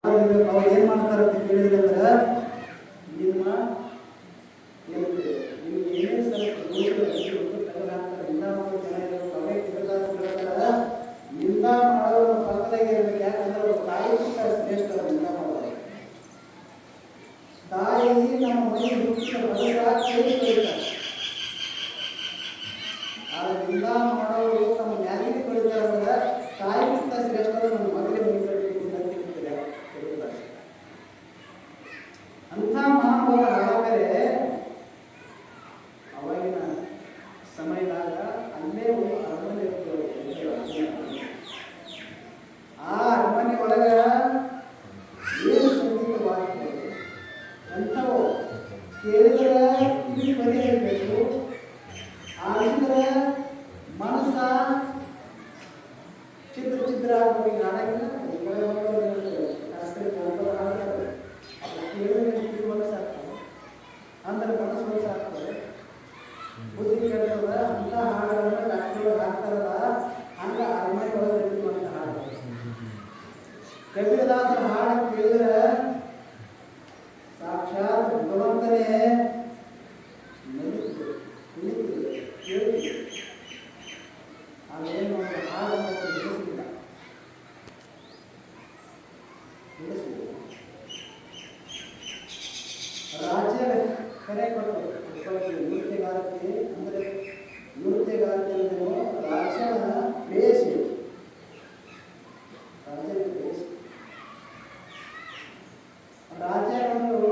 ಅವ್ರು ಏನು ಮಾಡ್ತಾರೆ ಅಂತ ಕೇಳಿದ್ರೆ ನಿಮ್ಮ ನಿಮ್ಗೆ ಏನೇ ತೆಗೆದಾಕ್ತಾರೆ ಇಂಥ ಒಂದು ಜನ ಇರೋದು ಅವೇ ತೆಗೆದಾಕ್ತಾರೆ ಇಂಥ ಮಾಡೋರು ಪಕ್ಕದಾಗೆ ಇರಬೇಕು. ಯಾಕಂದ್ರೆ ಅವ್ರು ತಾಯಿ ಶ್ರೇಷ್ಠ ಇಂಥ ಮಾಡೋದು. ತಾಯಿ ನಮ್ಮ ಮನೆ ಇಂಥ ಮಾಡೋರು ನಮ್ಮ ಮ್ಯಾಲಿಗೆ ಕಳಿತಾರೆ. ತಾಯಿಗಿಂತ ಶ್ರೇಷ್ಠ ನಮ್ಮ ಮಗಳಿಗೆ ಅಂಥ ಮಹಾನುಭಾವ ಹಾಗಾದರೆ ಅವಾಗಿನ ಸಮಯದಾಗ ಅಲ್ಲೇ ಒಂದು ಅರಮನೆ ಇರ್ತದೆ. ಆ ಅರಮನೆ ಒಳಗ ಏನು ಸಂಗೀತವಾಗ್ತದೆ ಅಂಥವು ಕೇಳಿದ್ರೆ ಕಿವಿ ಬರೆಯಬೇಕು, ಆಡಿದ್ರೆ ಮನಸ್ಸ ಚಿತ್ರ ಆಗಬೇಕು. ಹಾಡಾಗಿಲ್ಲ ಅಂದ್ರೆ ಮನಸ್ಸು ಆಗ್ತದೆ, ಬುದ್ಧಿ ಕೇಳ್ತದ. ಅಂತ ಹಾಡುಗಳನ್ನ ಡಾಕ್ಟರ್ ಹಾಕ್ತಾರಲ್ಲ, ಹಂಗ ಅರಮನೆ ಒಳಗೆ ಇರುವಂತ ಹಾಡು. ಕಬೀರದಾಸರ ಹಾಡು ಕೇಳಿದ್ರೆ ಸಾಕ್ಷಾತ್ ಭಗವಂತನೇ ಕೇಳ್ತೀವಿ. ಅವೇನು ಒಂದು ಹಾಡು ನಿಲ್ಲಿಸಿಲ್ಲ. ರಾಜ್ಯ ಕರೆ ಕೊಟ್ಟು ನೃತ್ಯಗಾರಕ್ಕೆ ಅಂದರೆ ನೃತ್ಯಗಾರಕ್ಕೆ ರಾಜನ ಬೇಸಿ ರಾಜರು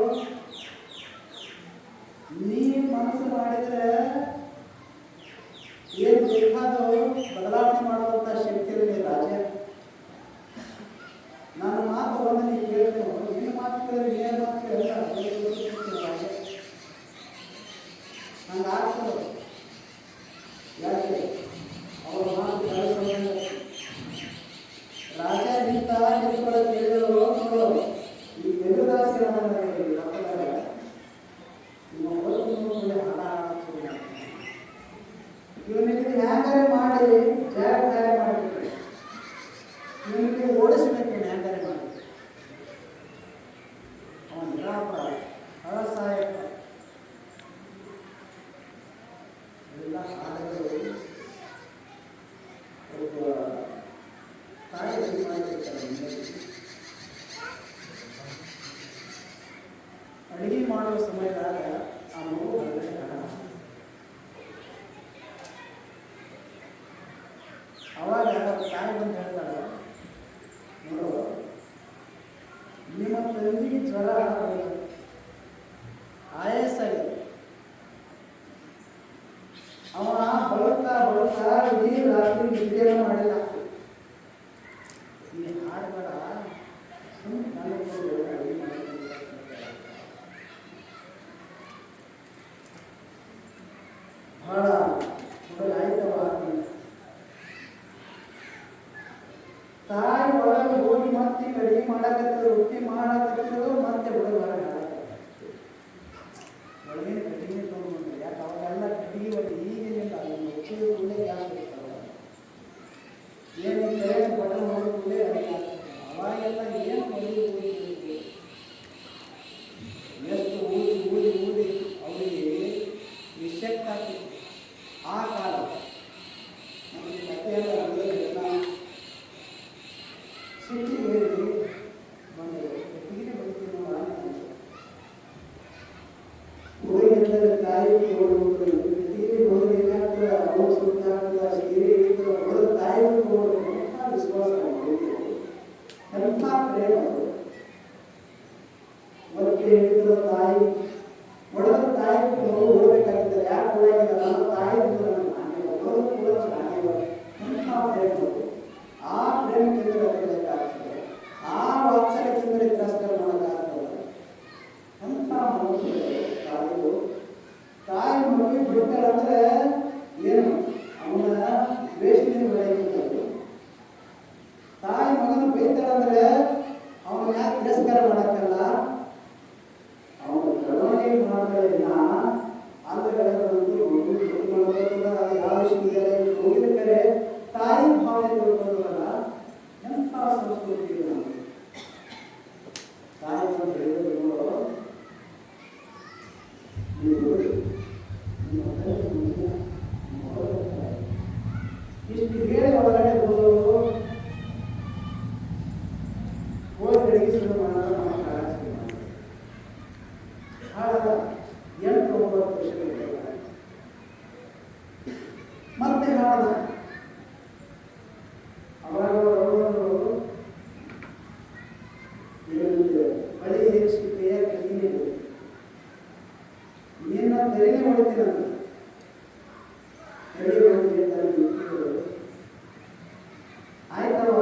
ನೀ ಮನಸ್ಸು ಮಾಡಿದ್ರೆ ಏನು ಬೇಕಾದೋ ಬದಲಾವಣೆ ಮಾಡುವಂಥ ಶಕ್ತಿ ಇರಲಿ ರಾಜ. ನನ್ನ ಮಾತು ಬಂದು ನೀವು ಕೇಳ್ತೇವೆ, ನಿನ್ನ ಮಾತು ಕೇಳಿದ್ರೆ ಏನ್ ಮಾತು ಕೇಳಿಲ್ಲ ಹಂಗಾಗ್ತದೆ. ಯಾಕೆ ಅವ್ರ ಮಾತು ರಾಜ ನಿಂತ ನಿಂತ್ಕೊಳ್ಳ ಕೇಳಿದ್ರು ನೋಡೋರು. ಈ ಕಬೀರದಾಸರ ರಕ್ತದಾಗ ನಿಮ್ಮ ಹೊರಗೆ ಹಣ ಇವನಿಗೆ ಹ್ಯಾಂಗರೆ ಮಾಡಿ ಜಾಗ್ದಾರಿ ಮಾಡಿಬಿಟ್ರೆ ಇವನಿಗೆ ಓಡಿಸಬೇಕು. ಹ್ಯಾಂಗರೆ ಮಾಡಿ ಅವನ ನಿರಾಪರಾಧ ಅಸಹಾಯಕ ಎಲ್ಲ ಹಾಡುಗಳು ತಾಯಿ ಅಡುಗೆ ಮಾಡುವ ಸಮಯದಾಗ ಆ ಮಗು ಹೊರಗಡೆ ಅವಾಗ ತಾಯಿ ಬಂದು ಹೇಳ್ತಾಳೆ, ನೋಡು ನಿಮ್ಮ ತಂದಿಗೆ ಜ್ವರ ಆಯಾಸಾಗಿದೆ. ಅವ ಬಳುತ್ತಾ ಇಡೀ ರಾತ್ರಿ ನಿದ್ದೆನ ಮಾಡಿಲ್ಲ. ಈ ಹಾಡುಗಳ ಬಹಳ ಆಯ್ತವ. ತಾಯಿ ಒಳಗೆ ಹೋಗಿ ಮತ್ತೆ ಅಡುಗೆ ಮಾಡಕತ್ತಿದ್ರು, ರೊಟ್ಟಿ ಮಾಡಕತ್ತಿದ್ರು, ಮತ್ತೆ ಹುಡುಗ ಹೊರಗೆ ಒಳಗಿನ ಕಟ್ಟಿಗೆ ತೊಗೊಂಡು. ಯಾಕೆ ಅವಾಗೆಲ್ಲ ಕಟ್ಟಿಗೆ ಒಟ್ಟು ಈಗಿನಿಂದ ಹೆಚ್ಚಿಗೆ ಕೂಡಲೇ ಗ್ಯಾಸ್ ಇರ್ತಾವೆ. ಏನು ಬಟನ್ ಹೊಡೆದ ಕೂಡಲೇ ಅಡುಗೆ ಆಗ್ತದೆ. ಅವಾಗೆಲ್ಲ ಏನು ಹೊಡೆದು ಎಷ್ಟು ಊದಿ ಅವರಿಗೆ ವಿಷಕ್ಕೆ ಆಗ್ತಿತ್ತು. ಆ ಕಾಲ ನಮಗೆ ಕಥೆಯೆಲ್ಲ ಎಲ್ಲ ಸಿಟಿ ಹೇಳಿ ಬಂದು ಕಟ್ಟಿಗೆ ಬರ್ತೀವಿ ಹೋಗಿದ್ದರೆ ತಾಯಿ ನೋಡ್ಬಿಟ್ಟು ಕಟ್ಟಿಗೆ ಹೋಗಿಲ್ಲ ಅವ್ರು ಸುತ್ತಾಗ್ತದ ಸೀರೆ ಹೊಡೆದ ತಾಯಿ ನೋಡ್ಬೇಕು ಅಂತ ವಿಶ್ವಾಸ ಎಂಥ ಪ್ರೇಮ. ಮತ್ತೆ ಹೇಳಿದ್ರು ತಾಯಿ ಹೊಡೆದ ತಾಯಿ ಓಡಬೇಕಾಗಿದ್ದಾರೆ. ಯಾಕೆ ಓಡಾಗಿಲ್ಲ ನಾನು ತಾಯಿ ಹೊಡೆದು ಕೂಡ ಚೆನ್ನಾಗಿಲ್ಲ. ಎಂಥ ಪ್ರೇಮ. ಆ ಪ್ರೇಮ ಕೇಂದ್ರ ಬೇಕಾಗ್ತದೆ, ಆ ವಾತ್ಸಲ್ಯ ಕೇಂದ್ರ ತಿರಸ್ಕಾರ ಮಾಡೋಕ್ಕಾಗ್ತದೆ. ಎಂಥ ತಾಯಿಗಳು ತಾಯಿ ಮಗುವಿಗೆ ಬಿಡ್ತಾರಂದ್ರೆ ಏನು ಅವನ ವೇಷಣೆ ಬೆಳೆಯುತ್ತದೆ. ತಾಯಿ ಮಗನ ಬೈತಾಳಂದ್ರೆ ಅವನ ಯಾಕೆ ತಿರಸ್ಕಾರ ಮಾಡಕ್ಕಲ್ಲ, ಅವನ ಅಂತ ಹೇಳಿದ್ರು ನೋಡು, ನೀವು ಇಷ್ಟು ಹೇಳಿ ಒಳಗಡೆ ಹೋದವರು ಹೋಗಿ ಬೆಳಗ್ಗೆ ಶುರು ಮಾಡೋದು ಹಾಳಾದ 8-9 ವರ್ಷಗಳಿಗೆಲ್ಲ ಮತ್ತೆ ಹಾಳಾದ. ಅವಾಗ ಅವರು ಬಳಿ ಹೆಚ್ಚಿಕೆಯ ಕಲಿಯಲು ನಿನ್ನ ತೆರಿಗೆ ಮಾಡ್ತೀನಂತ ತೆರಿಗೆ ಮಾಡ್ತೀನಿ ಆಯ್ತವ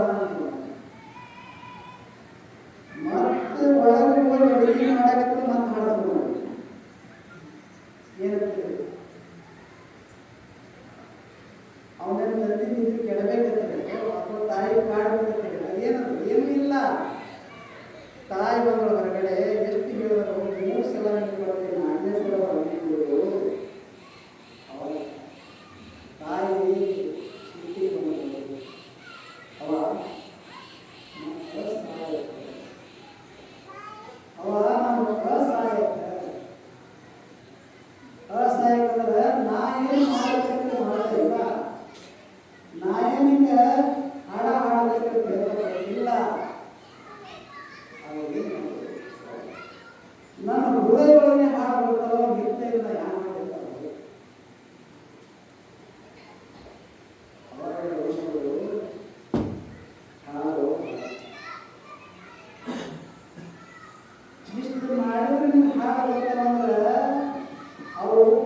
ಮತ್ತೆ ಒಳಗೆ ಹೋಗಿ ಅಡುಗೆ ಮಾಡಾಕತ್ರ ಮತ್ತೆ ಹಾಡೋದು ಏನಂತೇಳಿ ಅವನೇನು ತಂದೆ ನಿಂತು ಕೆಡಬೇಕಂತ ಅಥವಾ ತಾಯಿ ಕಾಡಬೇಕಂತ ಅದೇನದು ಏನೂ ಇಲ್ಲ. ತಾಯಿ ಬಂದಳ ಹೊರಗಡೆ ಎಷ್ಟು ಹೇಳಿದ್ರು 3 ಸಲ ನಿಂತ್ಕೊಳ್ಳೋದು 4ನೇ ಸಲ ನಿಂತ್ಕೊಳ್ಳೋದು ಅವಾಗ ತಾಯಿ ಸ್ಥಿತಿ ಬಂದಳು. ಅವ ಅಸಹಾಯಕಂದ್ರೆ ನಾ ಏನು ಮಾಡಬೇಕಂತ ಮಾಡ್ತಾ ಇಲ್ಲ, ನಾ ಏನಿಂಗ